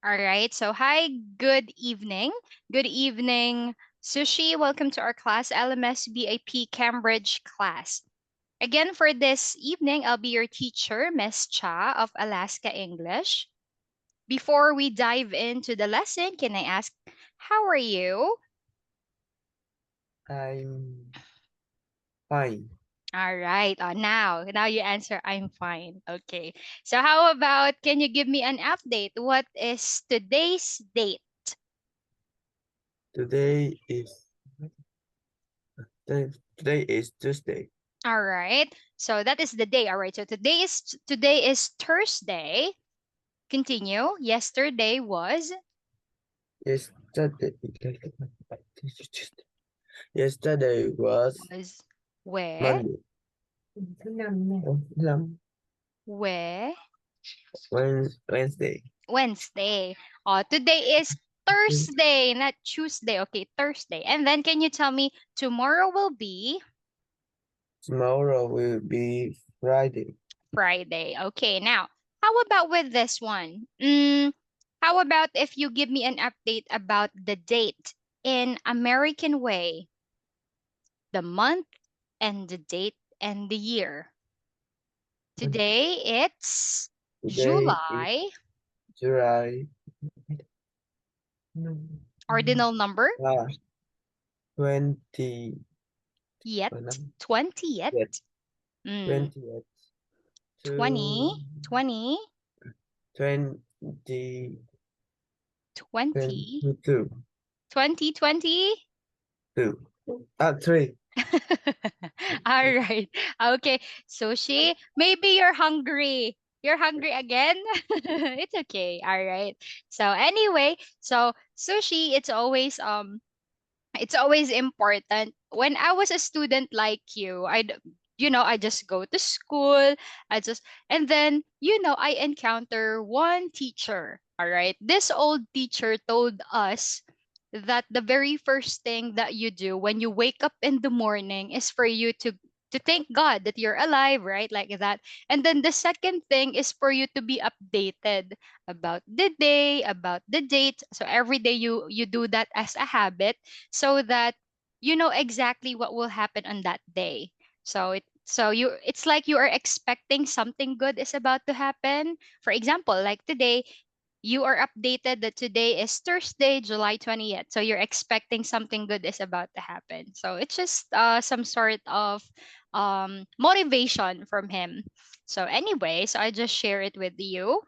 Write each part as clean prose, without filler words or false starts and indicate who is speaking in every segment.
Speaker 1: All right. So, hi, good evening. Good evening, Sushi. Welcome to our class, LMS BIP Cambridge class. Again, for this evening, I'll be your teacher, Miss Cha of Alaska English. Before we dive into the lesson, can I ask, how are you?
Speaker 2: I'm fine.
Speaker 1: All right. Now you answer, I'm fine. Okay. So, how about, can you give me an update? What is today's date?
Speaker 2: Today is today is Tuesday.
Speaker 1: All right. So that is the day. All right. So today is Thursday. Continue. Yesterday
Speaker 2: Yesterday yesterday was
Speaker 1: was where
Speaker 2: Monday. Năm
Speaker 1: where
Speaker 2: Wednesday.
Speaker 1: Wednesday. Today is Thursday, not Tuesday. Okay, Thursday. And then can you tell me tomorrow will be
Speaker 2: Tomorrow will be Friday.
Speaker 1: Friday. Okay. Now, how about with this one? How about if you give me an update about the date in American way, the month and the date and the year. Today it's
Speaker 2: Today is
Speaker 1: July,
Speaker 2: July
Speaker 1: ordinal number,
Speaker 2: ah, 20
Speaker 1: yet,
Speaker 2: ano?
Speaker 1: 20th,
Speaker 2: Yet
Speaker 1: mm,
Speaker 2: 20th to
Speaker 1: 20, 20,
Speaker 2: 20
Speaker 1: 20,
Speaker 2: 22
Speaker 1: 2020.
Speaker 2: 3.
Speaker 1: All right. Okay. Sushi, maybe you're hungry. You're hungry again? It's okay. All right. So anyway, so sushi, it's always important. When I was a student like you, I just go to school. And then, I encounter one teacher. All right. This old teacher told us that the very first thing that you do when you wake up in the morning is for you to thank God that you're alive, right? Like that. And then the second thing is for you to be updated about the day, about the date. So every day you do that as a habit so that you know exactly what will happen on that day. It's like you are expecting something good is about to happen. For example, like today, you are updated that today is Thursday, July 20th. So you're expecting something good is about to happen. So it's just some sort of motivation from him. So anyway, so I just share it with you.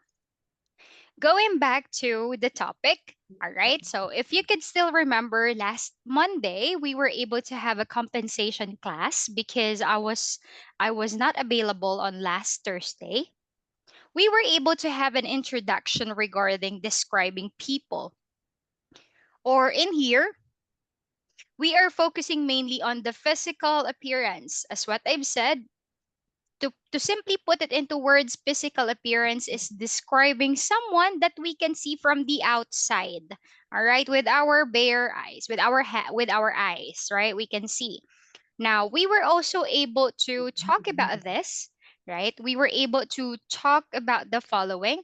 Speaker 1: Going back to the topic, all right. So if you could still remember last Monday, we were able to have a compensation class because I was not available on last Thursday. We were able to have an introduction regarding describing people. Or in here, we are focusing mainly on the physical appearance. As what I've said, to simply put it into words, physical appearance is describing someone that we can see from the outside. All right, with our bare eyes, with our eyes, right? We can see. Now, we were also able to talk about this, right? We were able to talk about the following.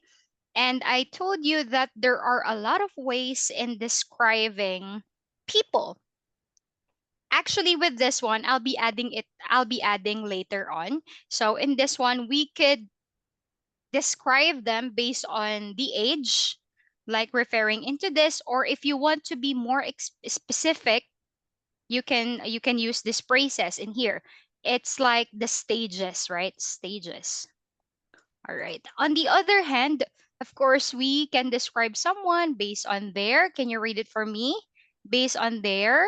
Speaker 1: And I told you that there are a lot of ways in describing people. Actually, with this one, I'll be adding later on. So in this one, we could describe them based on the age, like referring into this, or if you want to be more specific, you can use these phrases in here. It's like the stages, right? Stages. All right. On the other hand, of course, we can describe someone based on their, can you read it for me? Based on their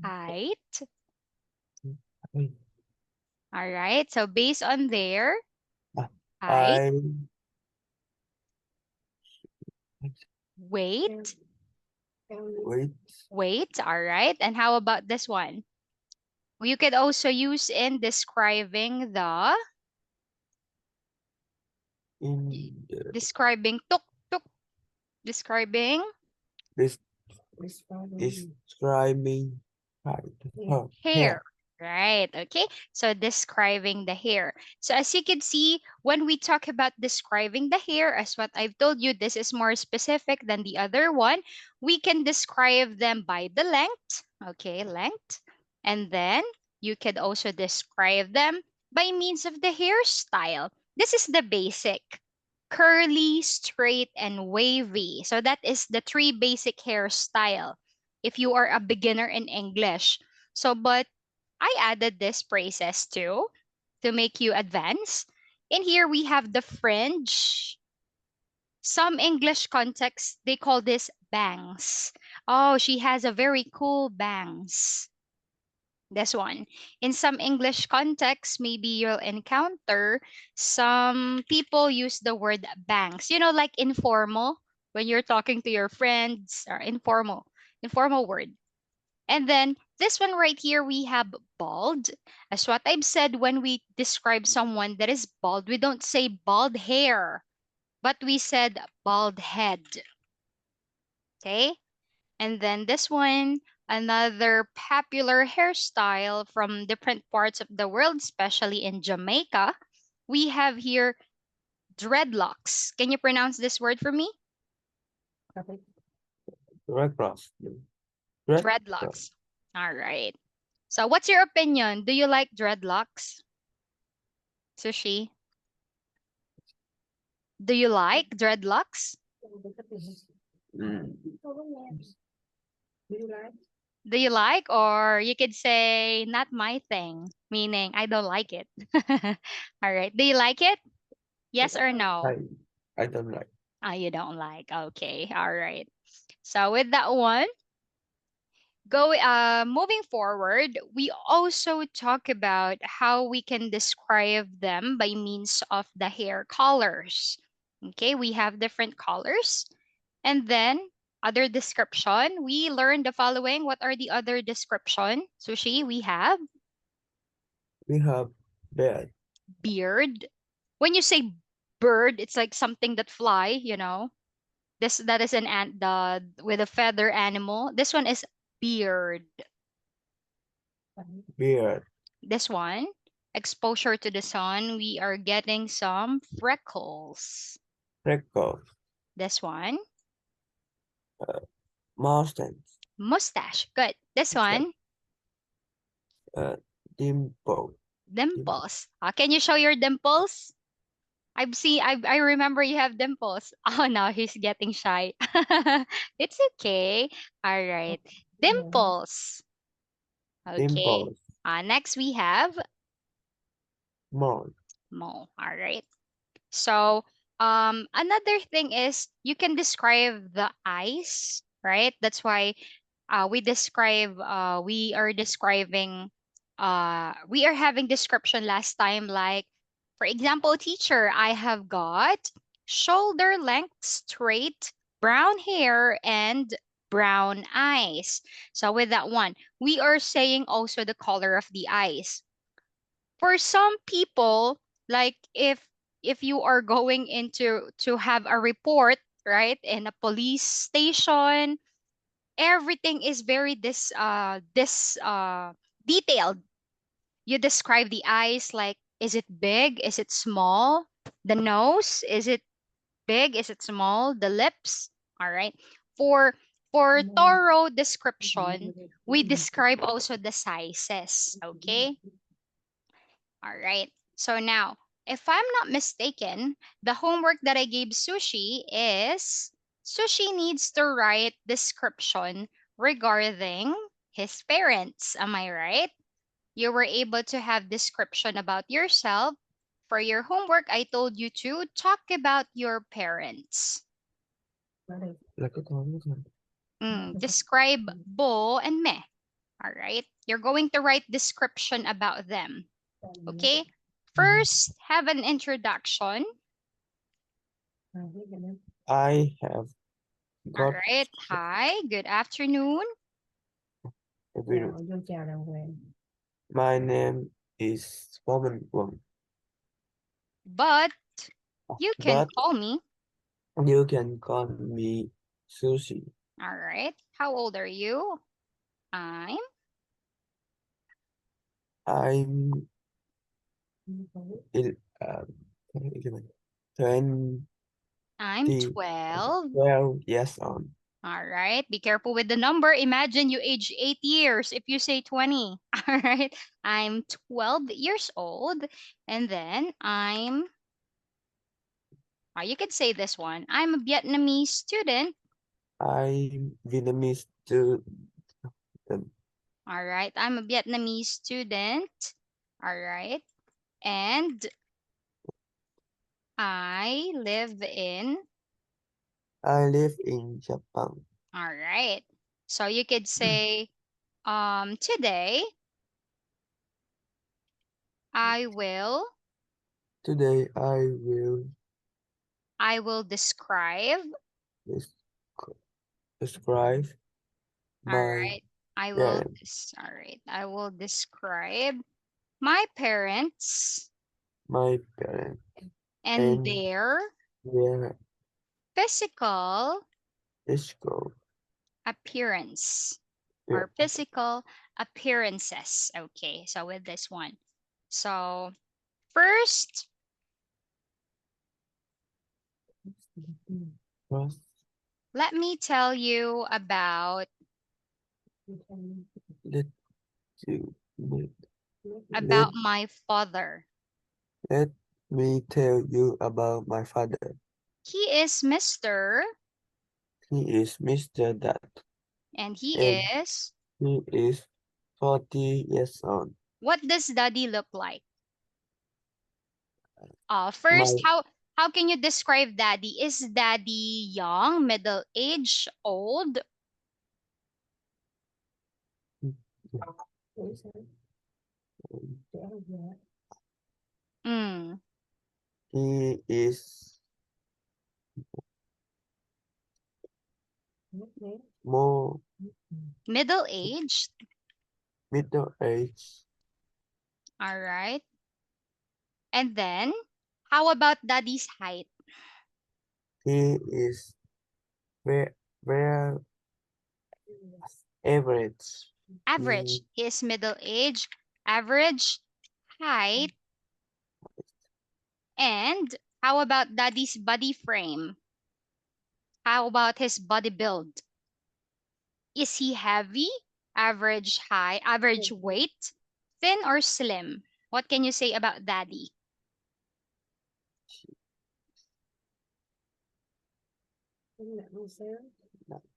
Speaker 1: height. All right. So based on their height,
Speaker 2: I
Speaker 1: weight,
Speaker 2: wait
Speaker 1: weight. All right. And how about this one? You could also use in describing
Speaker 2: in the
Speaker 1: describing tuk tuk, describing
Speaker 2: this describing height. Oh,
Speaker 1: hair.
Speaker 2: hair.
Speaker 1: Right. Okay. So describing the hair. So as you can see, when we talk about describing the hair, as what I've told you, this is more specific than the other one. We can describe them by the length. Okay, length. And then you could also describe them by means of the hairstyle. This is the basic. Curly, straight, and wavy. So that is the three basic hairstyle if you are a beginner in English. So, but I added these phrases too to make you advance. In here we have the fringe. Some English contexts they call this bangs. Oh, she has a very cool bangs. This one. In some English contexts, maybe you'll encounter some people use the word bangs. You know, like informal when you're talking to your friends or informal word. And then this one right here, we have bald. As what I've said, when we describe someone that is bald, we don't say bald hair, but we said bald head. Okay. And then this one, another popular hairstyle from different parts of the world, especially in Jamaica. We have here dreadlocks. Can you pronounce this word for me?
Speaker 2: Red cross. Red cross.
Speaker 1: Dreadlocks. All right. So, what's your opinion? Do you like dreadlocks, Sushi? Do you like dreadlocks?
Speaker 2: Mm.
Speaker 1: Do you like, or you could say, not my thing, meaning I don't like it. All right. Do you like it? Yes or no?
Speaker 2: I I don't like.
Speaker 1: Ah, you don't like. Okay. All right. So with that one, moving forward, we also talk about how we can describe them by means of the hair colors. Okay, we have different colors. And then other description, we learned the following. What are the other description? Sushi, we have
Speaker 2: We have bed,
Speaker 1: beard. When you say bird, it's like something that fly, you know. This that is an ant the with a feather animal. This one is beard.
Speaker 2: beard,
Speaker 1: This one, exposure to the sun, we are getting some freckles.
Speaker 2: freckles,
Speaker 1: This one,
Speaker 2: mustache,
Speaker 1: mustache. Good. This
Speaker 2: mustache,
Speaker 1: one,
Speaker 2: uh, dimple, dimple,
Speaker 1: dimples. Can you show your dimples? I remember you have dimples. Oh no, he's getting shy. It's okay. All right. Dimples. Okay.
Speaker 2: dimples,
Speaker 1: Next we have
Speaker 2: mole,
Speaker 1: mole. All right. So, another thing is you can describe the eyes, right? That's why we are describing, we are having description last time, like, for example, teacher, I have got shoulder length, straight, brown hair, and brown eyes. So, with that one, we are saying also the color of the eyes for some people, like if you are going into to have a report, right, in a police station, everything is very this detailed. You describe the eyes, like, is it big, is it small, the nose, is it big, is it small, the lips. All right. For for thorough description, we describe also the sizes. Okay. All right. So now, if I'm not mistaken, the homework that I gave Sushi is Sushi needs to write description regarding his parents. Am I right? You were able to have description about yourself. For your homework, I told you to talk about your parents.
Speaker 2: like a common.
Speaker 1: Describe Bo and Me. All right. You're going to write description about them. Okay. First, have an introduction.
Speaker 2: I have
Speaker 1: All
Speaker 2: got
Speaker 1: right. Hi. Good afternoon.
Speaker 2: everyone. My name is Woman Wong,
Speaker 1: But you can
Speaker 2: but
Speaker 1: call me.
Speaker 2: you can call me Sushi.
Speaker 1: All right. How old are you? I'm
Speaker 2: I'm il- um, 11, 20,
Speaker 1: I'm 12.
Speaker 2: 12 years old.
Speaker 1: All right. Be careful with the number. Imagine you age 8 years if you say 20. All right. I'm 12 years old. And then you could say this one. I'm a Vietnamese student.
Speaker 2: I'm Vietnamese student.
Speaker 1: All right. I'm a Vietnamese student. All right. And I live in.
Speaker 2: I live in Japan.
Speaker 1: All right. So you could say, today I will
Speaker 2: Today I will
Speaker 1: I will describe.
Speaker 2: des- describe
Speaker 1: All
Speaker 2: my
Speaker 1: right. I will
Speaker 2: parents,
Speaker 1: all right. I will describe my parents
Speaker 2: my parents,
Speaker 1: and
Speaker 2: and
Speaker 1: their
Speaker 2: their
Speaker 1: physical
Speaker 2: school.
Speaker 1: appearance
Speaker 2: Yeah.
Speaker 1: or physical appearances. Okay. So with this one. So first,
Speaker 2: First,
Speaker 1: let me tell you about
Speaker 2: let you let, let
Speaker 1: my father.
Speaker 2: let me tell you about my father.
Speaker 1: He is Mr.
Speaker 2: He is Mr. That,
Speaker 1: and he
Speaker 2: and
Speaker 1: is.
Speaker 2: he is 40 years old.
Speaker 1: What does daddy look like? First,
Speaker 2: My
Speaker 1: how can you describe daddy? Is daddy young, middle age, old? Mm,
Speaker 2: he is more
Speaker 1: middle aged.
Speaker 2: middle age.
Speaker 1: All right. And then, how about daddy's height?
Speaker 2: He is very, very average. He,
Speaker 1: Average. He is middle age, average height. And how about daddy's body frame? How about his body build? Is he heavy, average high, average weight, thin or slim? What can you say about daddy?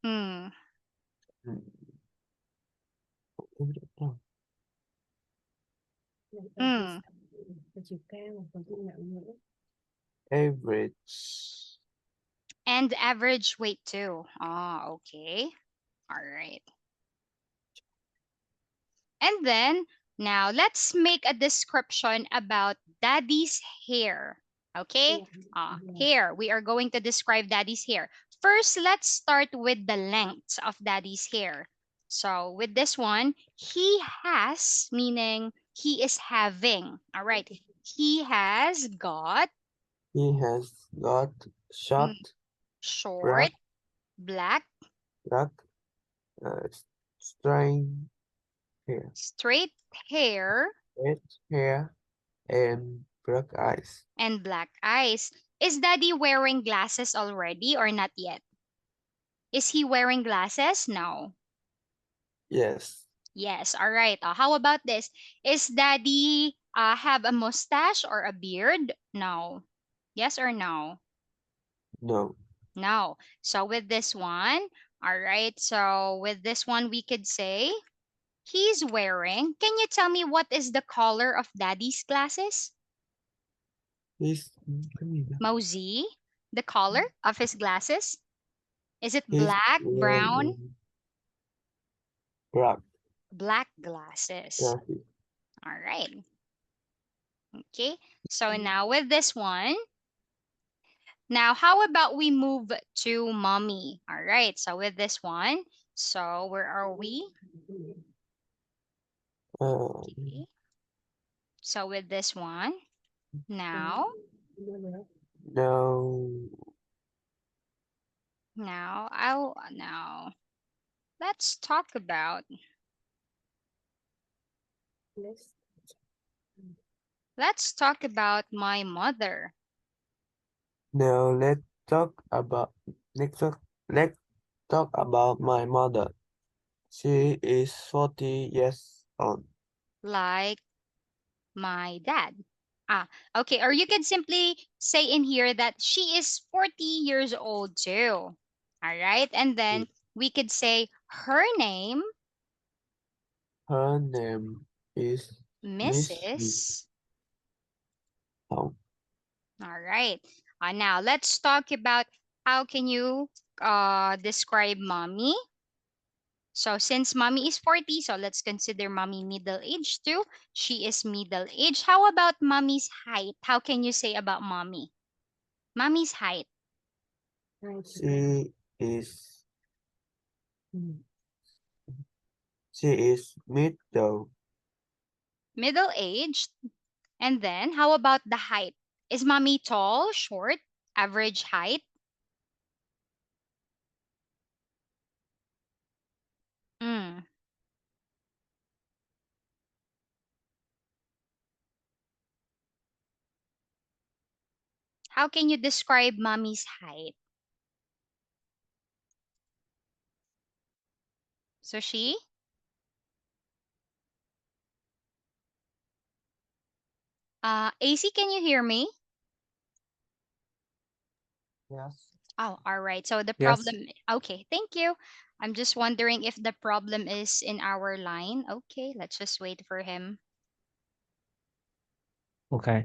Speaker 1: Hmm. Hmm.
Speaker 2: average.
Speaker 1: And average weight too. Ah, okay. All right. And then now let's make a description about daddy's hair. Okay? Hair. We are going to describe daddy's hair. First, let's start with the length of daddy's hair. So, with this one, he has, meaning he is having. All right. He has got
Speaker 2: He has got
Speaker 1: mm,
Speaker 2: short,
Speaker 1: short,
Speaker 2: black,
Speaker 1: black,
Speaker 2: black, uh, straight hair,
Speaker 1: straight hair,
Speaker 2: red hair, and black eyes.
Speaker 1: and black eyes. Is daddy wearing glasses already or not yet? Is he wearing glasses? No.
Speaker 2: Yes,
Speaker 1: Yes. All right. How about this? Is daddy have a mustache or a beard? No. Yes or no?
Speaker 2: no.
Speaker 1: No. So with this one, all right. So with this one, we could say he's wearing. Can you tell me what is the color of daddy's glasses?
Speaker 2: He's
Speaker 1: Mosey, the color of his glasses? Is it
Speaker 2: he's
Speaker 1: black, brown?
Speaker 2: wearing black
Speaker 1: Black glasses.
Speaker 2: glasses.
Speaker 1: All right. Okay. So now with this one, now how about we move to mommy? All right. So with this one, so where are we?
Speaker 2: Um,
Speaker 1: Okay. So with this one, now,
Speaker 2: now,
Speaker 1: now let's talk about Let's talk about my mother.
Speaker 2: Now talk about let's talk about my mother. She is 40 years old.
Speaker 1: Like my dad. Ah, okay. Or you could simply say in here that she is 40 years old too. All right. And then we could say her name,
Speaker 2: Her name is Miss
Speaker 1: Mrs.
Speaker 2: Hong.
Speaker 1: All right. Now let's talk about how can you describe mommy. So since mommy is 40, so let's consider mommy middle age too. She is middle age. How about mommy's height? How can you say about mommy? Mommy's height.
Speaker 2: She is she is middle.
Speaker 1: Middle aged. And then how about the height? Is mommy tall, short, average height? Mm. How can you describe mommy's height? So she, AC, can you hear me?
Speaker 2: Yes.
Speaker 1: Oh, all right. So the
Speaker 2: Yes.
Speaker 1: problem, okay, thank you. I'm just wondering if the problem is in our line. Okay, let's just wait for him.
Speaker 3: Okay.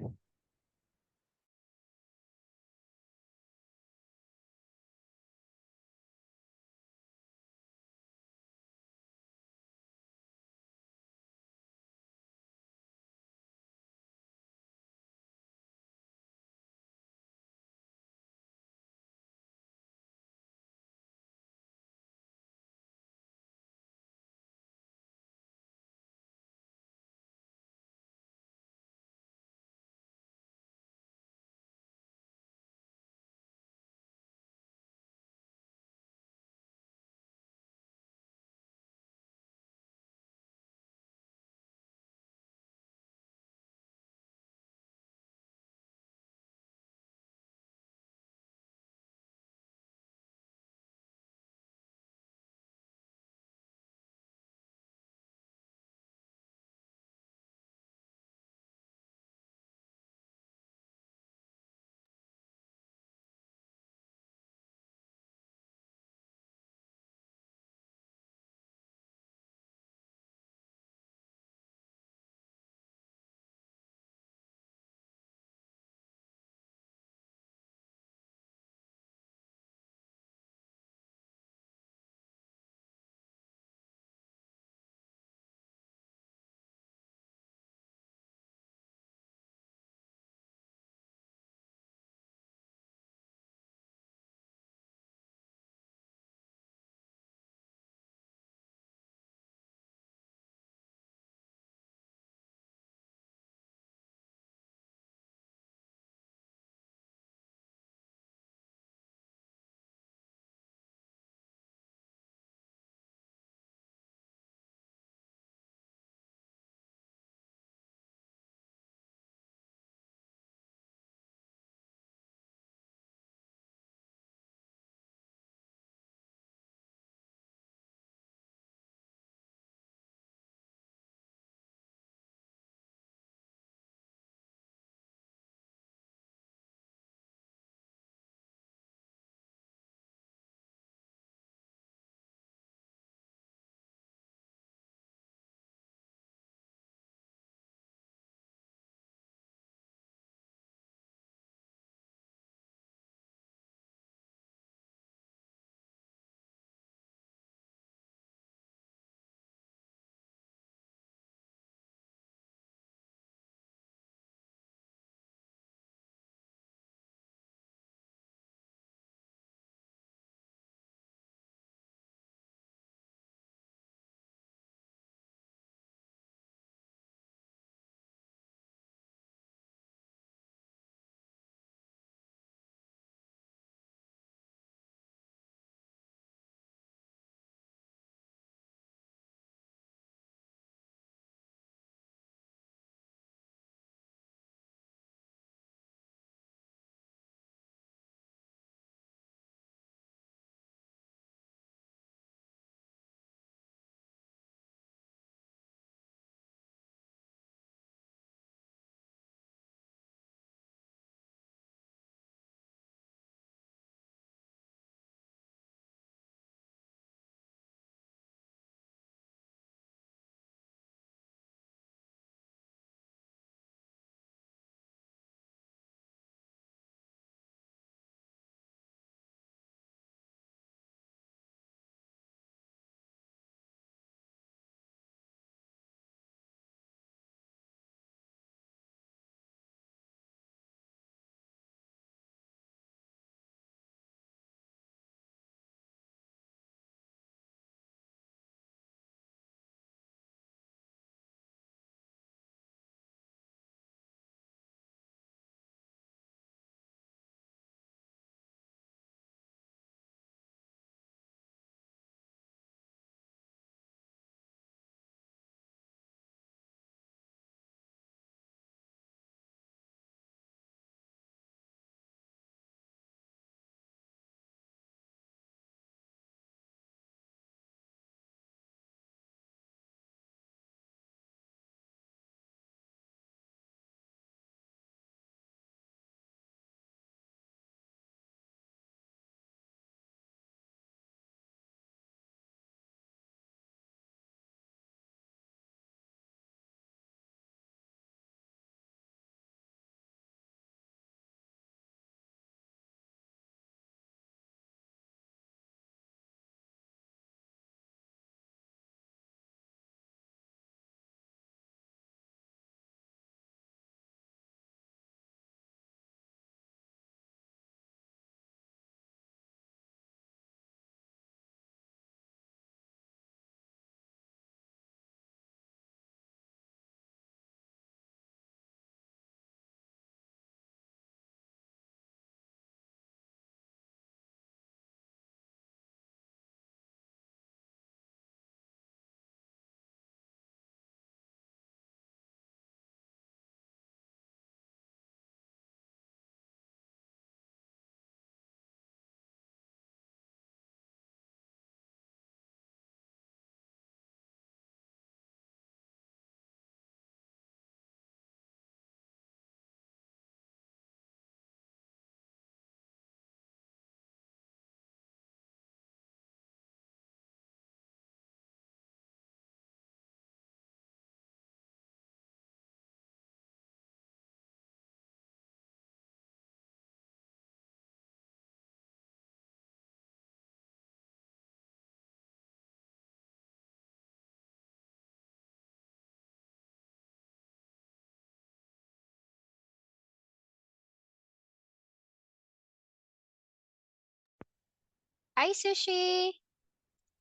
Speaker 1: Hi, Sushi.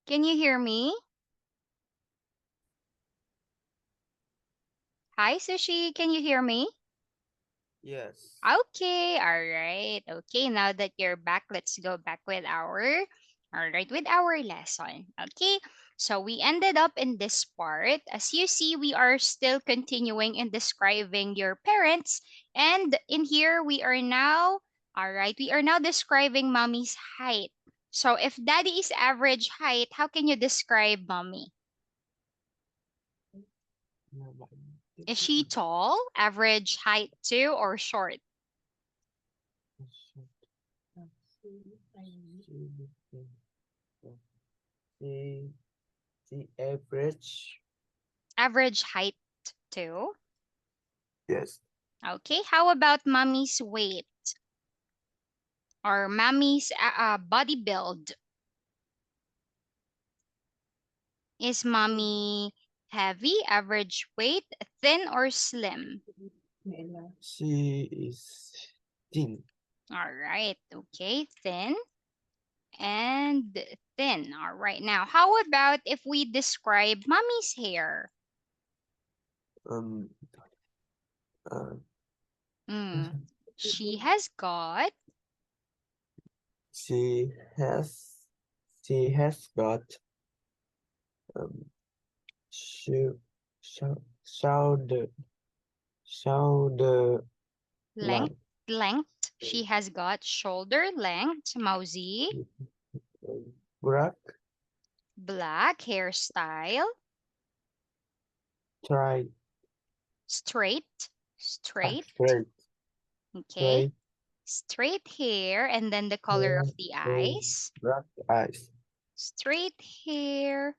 Speaker 1: Can you hear me? Hi, Sushi. Can you hear me?
Speaker 2: Yes.
Speaker 1: Okay, all right. Okay, now that you're back, let's go back with our lesson. Okay, so we ended up in this part. As you see, we are still continuing in describing your parents, and in here we are now describing mommy's height. So if daddy is average height, how can you describe mommy? Is she tall, average height too, or short?
Speaker 2: The the average.
Speaker 1: Average height too.
Speaker 2: Yes.
Speaker 1: Okay, how about mommy's weight or mommy's body build? Is mommy heavy, average weight, thin, or slim?
Speaker 2: She is thin.
Speaker 1: All right, okay, thin and thin. All right, now how about if we describe mommy's hair?
Speaker 2: Um. Uh.
Speaker 1: Mm, she has got
Speaker 2: She has. She has got um. Should shoulder shoulder
Speaker 1: length,
Speaker 2: length.
Speaker 1: length. She has got shoulder length, Mauzy,
Speaker 2: Black.
Speaker 1: black hairstyle,
Speaker 2: Try.
Speaker 1: straight, straight.
Speaker 2: Straight.
Speaker 1: Okay,
Speaker 2: Straight.
Speaker 1: straight hair, and then the color of
Speaker 2: Hair.
Speaker 1: the
Speaker 2: And
Speaker 1: eyes.
Speaker 2: black eyes.
Speaker 1: Straight hair,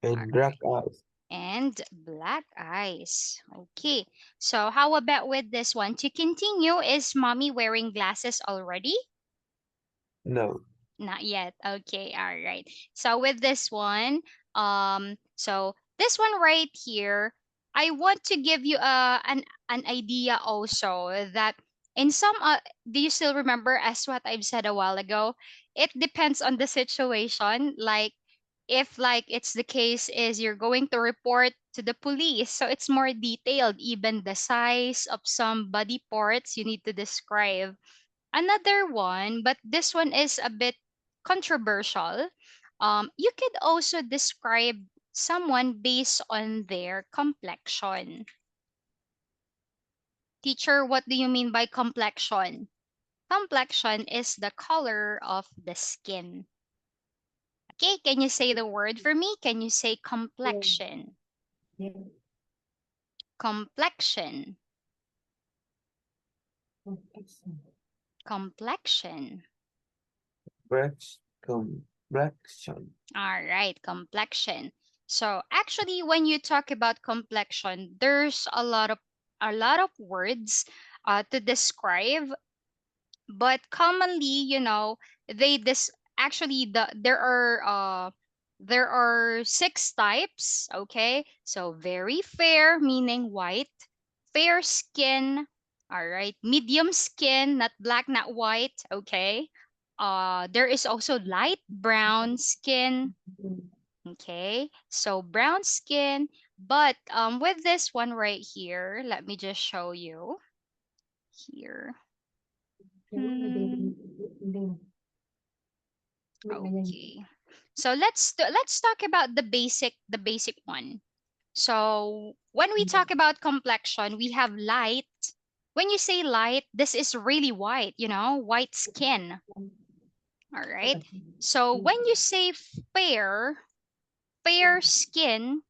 Speaker 1: all
Speaker 2: And black
Speaker 1: right,
Speaker 2: eyes.
Speaker 1: and black eyes. Okay, so how about with this one? To continue, is mommy wearing glasses already?
Speaker 2: No.
Speaker 1: Not yet. Okay, all right. So with this one, so this one right here, I want to give you an idea also that in some do you still remember as what I've said a while ago? It depends on the situation. Like if like it's the case is you're going to report to the police, so it's more detailed. Even the size of some body parts you need to describe. Another one, but this one is a bit controversial. You could also describe someone based on their complexion. Teacher, what do you mean by complexion? Complexion is the color of the skin. Okay, can you say the word for me? Can you say complexion? Complexion. Complexion.
Speaker 2: Black. Complexion.
Speaker 1: All right, complexion. So actually, when you talk about complexion, there's a lot of words to describe, but commonly, they this actually there are six types. Okay, so very fair, meaning white, fair skin. All right, medium skin, not black, not white. Okay, there is also light brown skin. Okay, so brown skin, but with this one right here, let me just show you here. Hmm. Okay. So let's talk about the basic one. So when we talk about complexion, we have light. When you say light, this is really white, white skin. All right. So when you say fair, fair skin,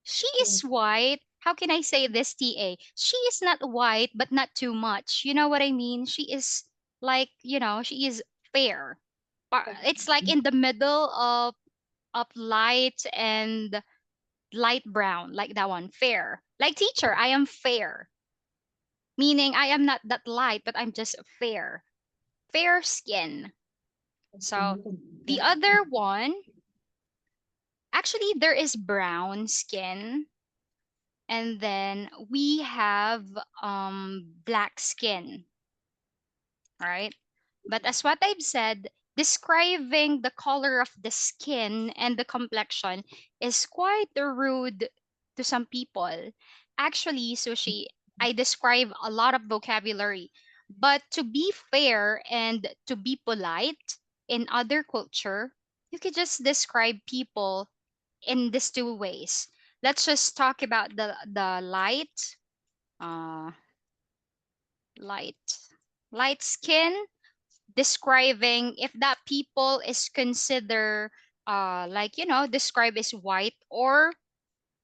Speaker 1: she is white. How can I say this, TA? She is not white, but not too much. You know what I mean? She is like, she is fair. It's like in the middle of light and light brown, like that one, fair. Like teacher, I am fair, meaning I am not that light, but I'm just fair. Fair skin. So the other one, actually, there is brown skin, and then we have black skin, right? But as what I've said, describing the color of the skin and the complexion is quite rude to some people. Actually, Sushi, I describe a lot of vocabulary, but to be fair and to be polite in other culture, you could just describe people in these two ways. Let's just talk about the uh, light, light skin, describing if that people is consider like describe as white, or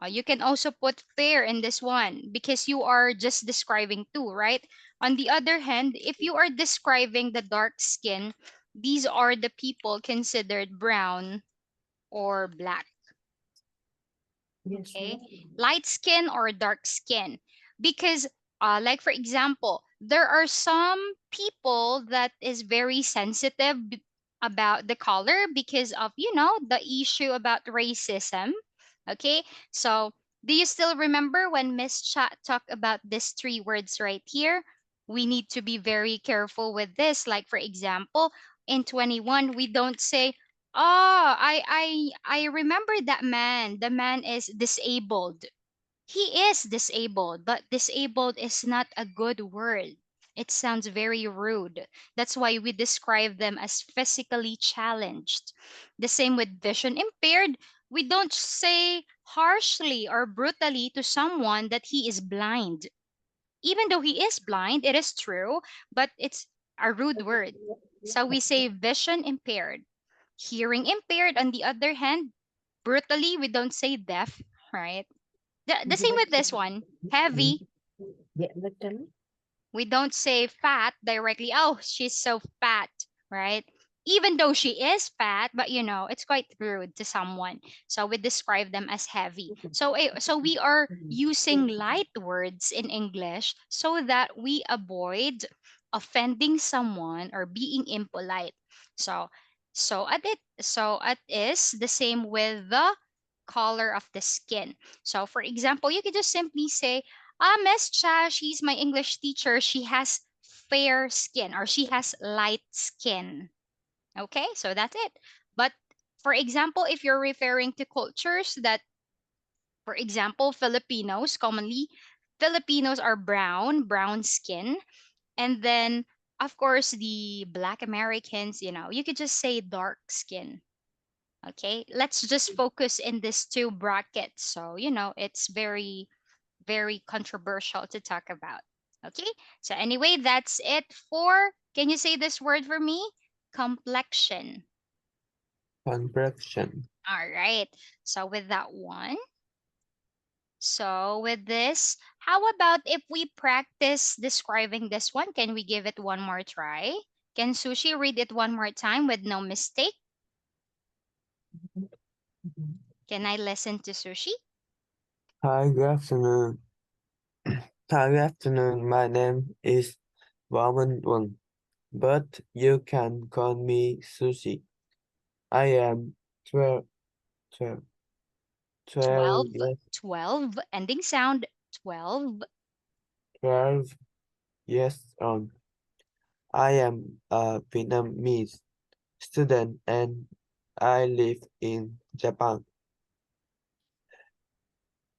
Speaker 1: you can also put fair in this one because you are just describing two, right? On the other hand, if you are describing the dark skin, these are the people considered brown or black. Okay, light skin or dark skin, because like for example, there are some people that is very sensitive about the color because of the issue about racism. Okay, so do you still remember when Miss Chat talked about these three words right here? We need to be very careful with this. Like for example, in 21 we don't say, oh, I remember that man. The man is disabled. He is disabled, but disabled is not a good word. It sounds very rude. That's why we describe them as physically challenged. The same with vision impaired. We don't say harshly or brutally to someone that he is blind. Even though he is blind, it is true, but it's a rude word. So we say vision impaired. Hearing impaired, on the other hand, brutally, we don't say deaf, right? The same with this one. Heavy, we don't say fat directly. Oh, she's so fat, right? Even though she is fat, but it's quite rude to someone. So we describe them as heavy. So we are using light words in English so that we avoid offending someone or being impolite. So so it is the same with the color of the skin. So for example, you could just simply say, Miss Cha, she's my English teacher. She has fair skin or she has light skin. Okay, so that's it. But for example, if you're referring to cultures that, for example, Filipinos are brown skin. And then, of course, the Black Americans, you could just say dark skin. Okay, let's just focus in these two brackets. So, it's very very controversial to talk about. Okay, so anyway, that's it for, can you say this word for me? Complexion.
Speaker 2: Complexion.
Speaker 1: All right, so with that one, so with this, how about if we practice describing this one? Can we give it one more try? Can Sushi read it one more time with no mistake? Can I listen to Sushi?
Speaker 2: Hi, good afternoon. Hi, good afternoon. My name is Waman Wang, but you can call me Sushi. I am 12, 12, 12
Speaker 1: 12,
Speaker 2: years,
Speaker 1: 12, ending sound 12.
Speaker 2: 12 years old. I am a Vietnamese student and I live in Japan.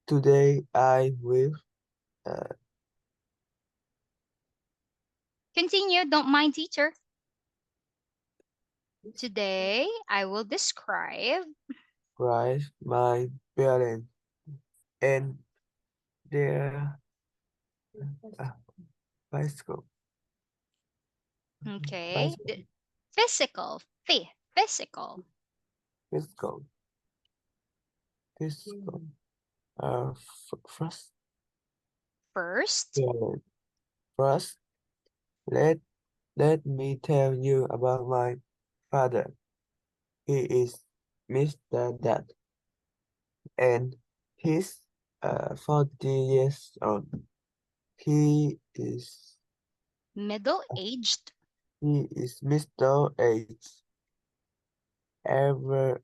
Speaker 2: Today I will uh,
Speaker 1: Continue, don't mind teacher. Today, I will describe
Speaker 2: write my parents and their uh, bicycle,
Speaker 1: okay, the
Speaker 2: bicycle,
Speaker 1: physical, physical.
Speaker 2: physical, physical. First,
Speaker 1: First,
Speaker 2: parent. First, let let me tell you about my father. He is Mr. Dad, and he's 40 years old. He is
Speaker 1: middle aged,
Speaker 2: he is Mr. Age, average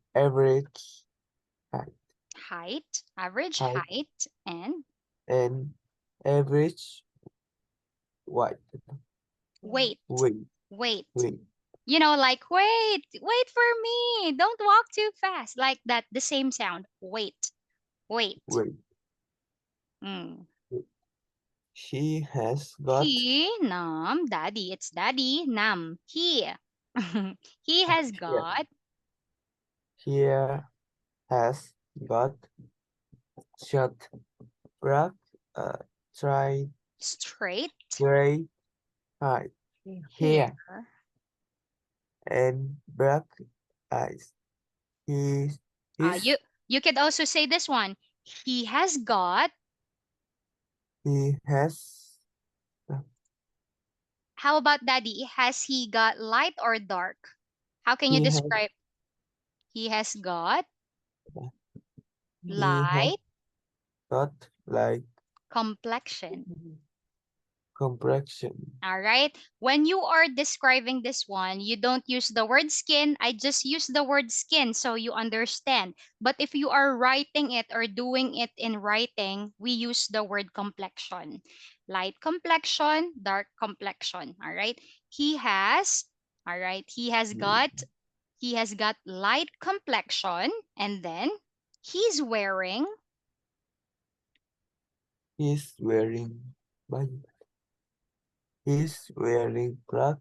Speaker 2: height,
Speaker 1: height, average
Speaker 2: height
Speaker 1: height, and
Speaker 2: and average weight,
Speaker 1: weight,
Speaker 2: weight,
Speaker 1: weight.
Speaker 2: weight.
Speaker 1: Like wait for me. Don't walk too fast. Like that, the same sound. Wait, wait.
Speaker 2: Wait,
Speaker 1: Mm.
Speaker 2: he has got
Speaker 1: He, nam, daddy. It's daddy, nam. He. He has
Speaker 2: here,
Speaker 1: got
Speaker 2: here has got short black uh, tri
Speaker 1: straight
Speaker 2: gray eye
Speaker 1: hair.
Speaker 2: hair and black eyes. He
Speaker 1: You
Speaker 2: is
Speaker 1: you could also say this one. He has got.
Speaker 2: he has
Speaker 1: How about daddy? Has he got light or dark? How can you
Speaker 2: he has
Speaker 1: describe? He has got
Speaker 2: he has
Speaker 1: light
Speaker 2: got like
Speaker 1: complexion.
Speaker 2: complexion.
Speaker 1: All right. When you are describing this one, you don't use the word skin. I just use the word skin so you understand. But if you are writing it or doing it in writing, we use the word complexion. Light complexion, dark complexion. All right. He has, all right, he has got light complexion, and then he's wearing.
Speaker 2: He's wearing by he's wearing black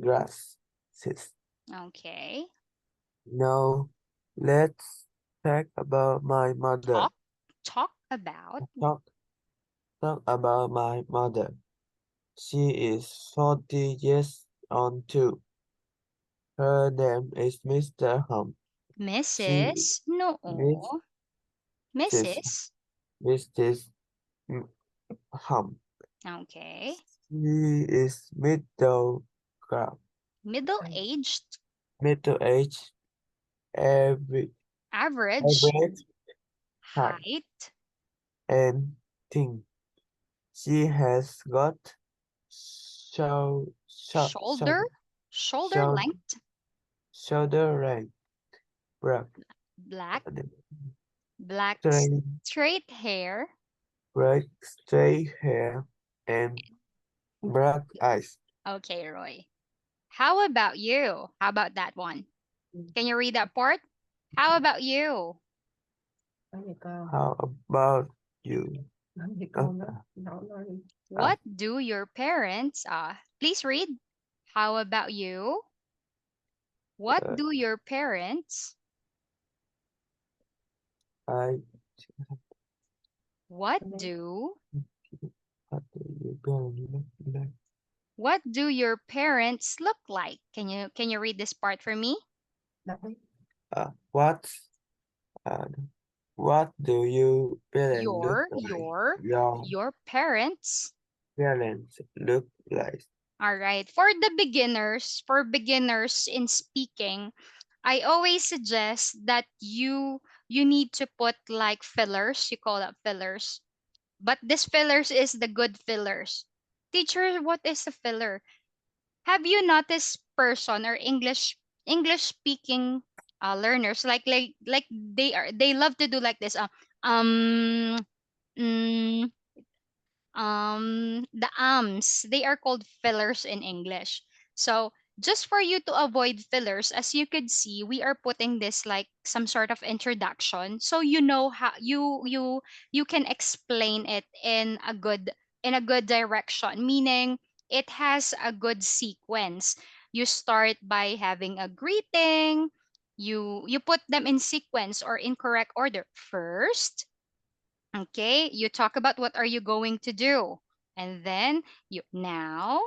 Speaker 2: glasses.
Speaker 1: Okay.
Speaker 2: Now let's talk about my mother.
Speaker 1: Talk talk about
Speaker 2: Talk talk about my mother. She is 40 years on too. Her name is Mr. Hum. She
Speaker 1: Mrs. No.
Speaker 2: Mrs.
Speaker 1: Mrs.
Speaker 2: Mrs. Hum.
Speaker 1: Okay.
Speaker 2: She is class,
Speaker 1: Middle aged.
Speaker 2: middle age, every
Speaker 1: Average
Speaker 2: average height,
Speaker 1: height.
Speaker 2: and thin. She has got show, show,
Speaker 1: Shoulder.
Speaker 2: shoulder,
Speaker 1: Shoulder
Speaker 2: shoulder,
Speaker 1: length.
Speaker 2: shoulder length, black,
Speaker 1: Black.
Speaker 2: and
Speaker 1: Black
Speaker 2: straight,
Speaker 1: straight hair.
Speaker 2: black straight hair, and black eyes.
Speaker 1: Okay, Roy. How about you? How about that one? Can you read that part? How about you?
Speaker 2: How about you? Uh,
Speaker 1: What do your parents please read. How about you? What
Speaker 2: uh,
Speaker 1: do your parents
Speaker 2: I,
Speaker 1: what do
Speaker 2: what do you barely look like?
Speaker 1: what do your parents look like? Can you read this part for me?
Speaker 2: Uh, what, uh, what do you parents look
Speaker 1: Your
Speaker 2: like?
Speaker 1: your
Speaker 2: Your
Speaker 1: your parents.
Speaker 2: parents look like.
Speaker 1: All right. For beginners in speaking, I always suggest that you need to put like fillers. You call that fillers. But this fillers is the good fillers. Teacher, what is a filler? Have you noticed person or English speaking learners like they love to do like this um mm, the ums, they are called fillers in English. So just for you to avoid fillers, as you could see, we are putting this like some sort of introduction, so you know how you can explain it in a good direction, meaning it has a good sequence. You start by having a greeting. You put them in sequence or in correct order. First, okay, you talk about what are you going to do. And then you now,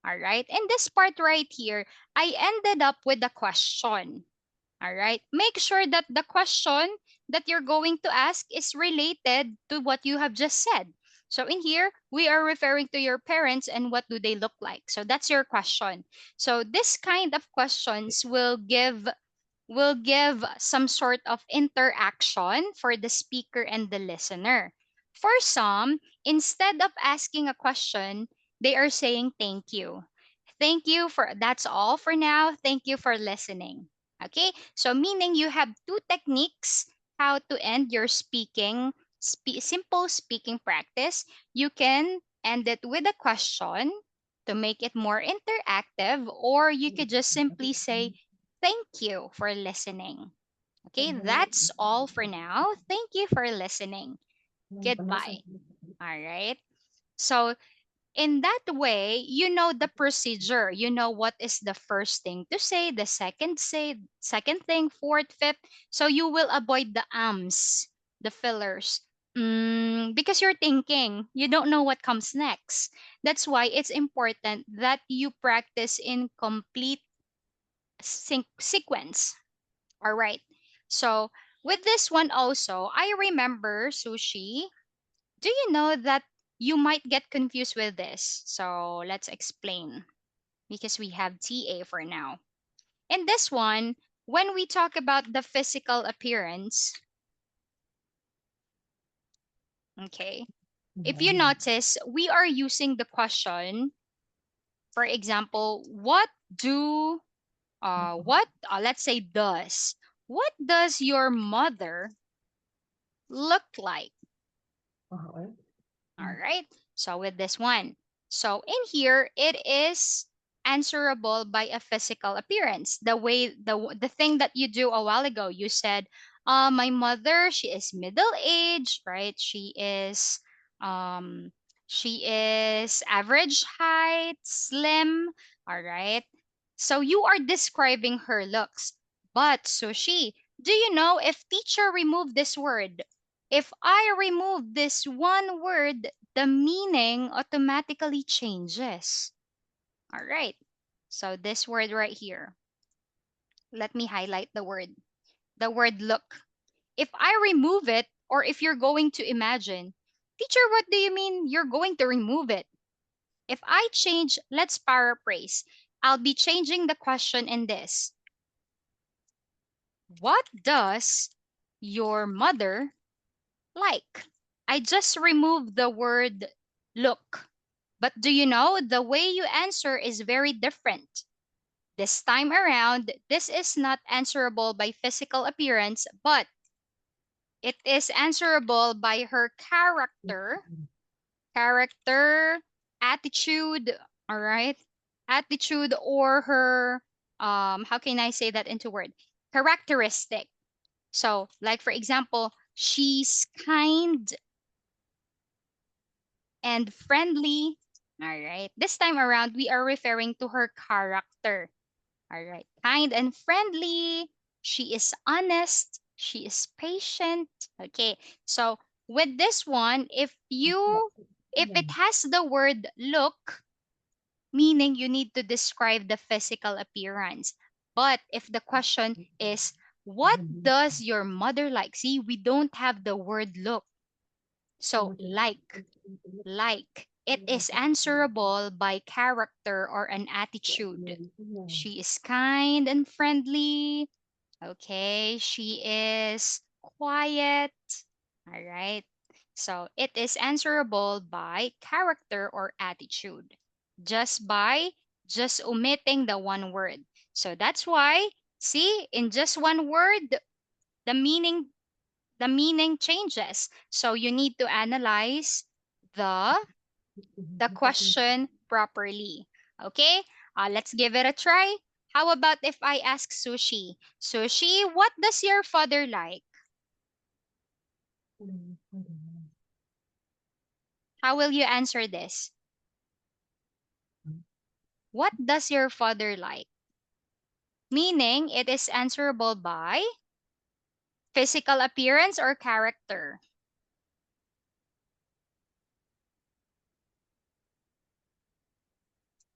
Speaker 1: all right. And this part right here, I ended up with a question. All right. Make sure that the question that you're going to ask is related to what you have just said. So in here, we are referring to your parents and what do they look like. So that's your question. So this kind of questions will give some sort of interaction for the speaker and the listener. For some, instead of asking a question, they are saying thank you. Thank you for that's all for now. Thank you for listening. Okay? So meaning you have two techniques how to end your simple speaking practice. You can end it with a question to make it more interactive, or you could just simply say, thank you for listening. Okay, that's all for now. Thank you for listening. Goodbye. All right. So in that way, you know the procedure. You know what is the first thing to say, the second thing, fourth, fifth. So you will avoid the ums, the fillers. Because you're thinking, you don't know what comes next. That's why it's important that you practice in complete sequence. All right. So with this one also, I remember sushi. Do you know that you might get confused with this? So let's explain because we have TA for now. In this one, when we talk about the physical appearance, okay, if you notice, we are using the question, for example, do, let's say, what does your mother look like? All right. So with this one, so in here it is answerable by a physical appearance. The thing that you do a while ago, you said, my mother, she is middle aged, right? Um she is average height, slim, all right? So you are describing her looks. But Sushi, do you know if teacher removed this word? If I remove this one word, the meaning automatically changes. All right. So this word right here, let me highlight the word look. If I remove it, or if you're going to imagine, teacher, what do you mean you're going to remove it? If I change, let's paraphrase. I'll be changing the question in this. What does your mother like? I just removed the word look. But do you know the way you answer is very different? This time around, this is not answerable by physical appearance, but it is answerable by her character, attitude, all right? Attitude or her how can I say that into word? Characteristic. So, like for example, she's kind and friendly. All right. This time around, we are referring to her character. All right. Kind and friendly. She is honest. She is patient. Okay. So with this one, if it has the word look, meaning you need to describe the physical appearance. But if the question is, what does your mother like? See, we don't have the word look. So like, it is answerable by character or an attitude. She is kind and friendly. Okay, she is quiet. All right. So it is answerable by character or attitude. Just by just omitting the one word. So that's why, see, in just one word, the meaning the meaning changes. So you need to analyze the the question properly. Okay, let's give it a try. How about if I ask Sushi? Sushi, what does your father like? How will you answer this? What does your father like? Meaning it is answerable by physical appearance or character.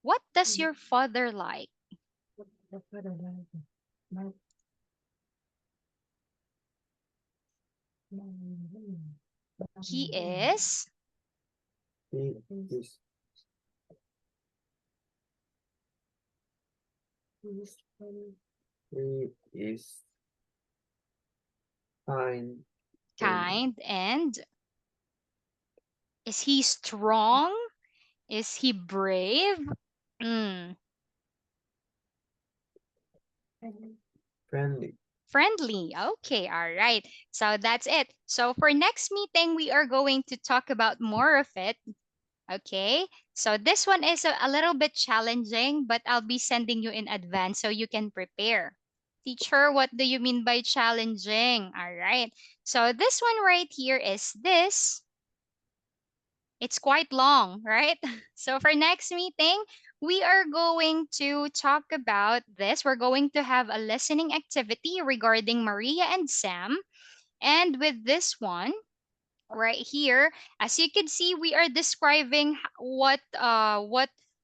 Speaker 1: What does your father like? He is
Speaker 2: He is he is kind and
Speaker 1: kind and is he strong? Is he brave? Mm,
Speaker 2: friendly.
Speaker 1: friendly. Okay, all right. So that's it. So for next meeting, we are going to talk about more of it. Okay, so this one is a little bit challenging, but I'll be sending you in advance so you can prepare. Teacher, what do you mean by challenging? All right, so this one right here is this. It's quite long, right? So for next meeting, we are going to talk about this. We're going to have a listening activity regarding Maria and Sam. And with this one, right here, as you can see, we are describing what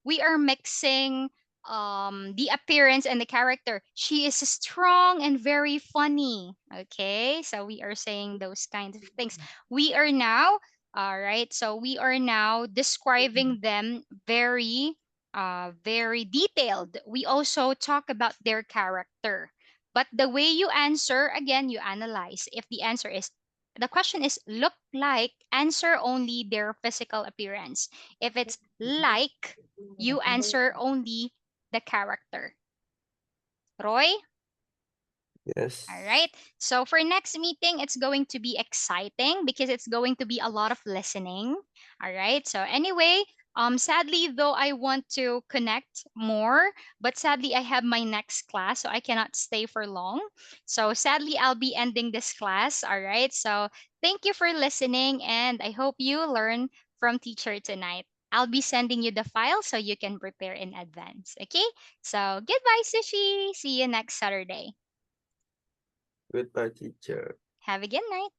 Speaker 1: we are mixing, the appearance and the character. She is strong and very funny. Okay, so we are saying those kinds of things. We are now, all right, so we are now describing them very very detailed. We also talk about their character, but the way you answer, again, you analyze. If the answer is, the question is look like, answer only their physical appearance. If it's like, you answer only the character. Roy? All
Speaker 2: Yes.
Speaker 1: right. So for next meeting, it's going to be exciting because it's going to be a lot of listening. All right. So anyway, sadly though I want to connect more, but sadly I have my next class, so I cannot stay for long. So sadly I'll be ending this class. All right. So thank you for listening, and I hope you learn from teacher tonight. I'll be sending you the file so you can prepare in advance. Okay? So goodbye, Sushi. See you next Saturday.
Speaker 2: Goodbye, teacher.
Speaker 1: Have a good night.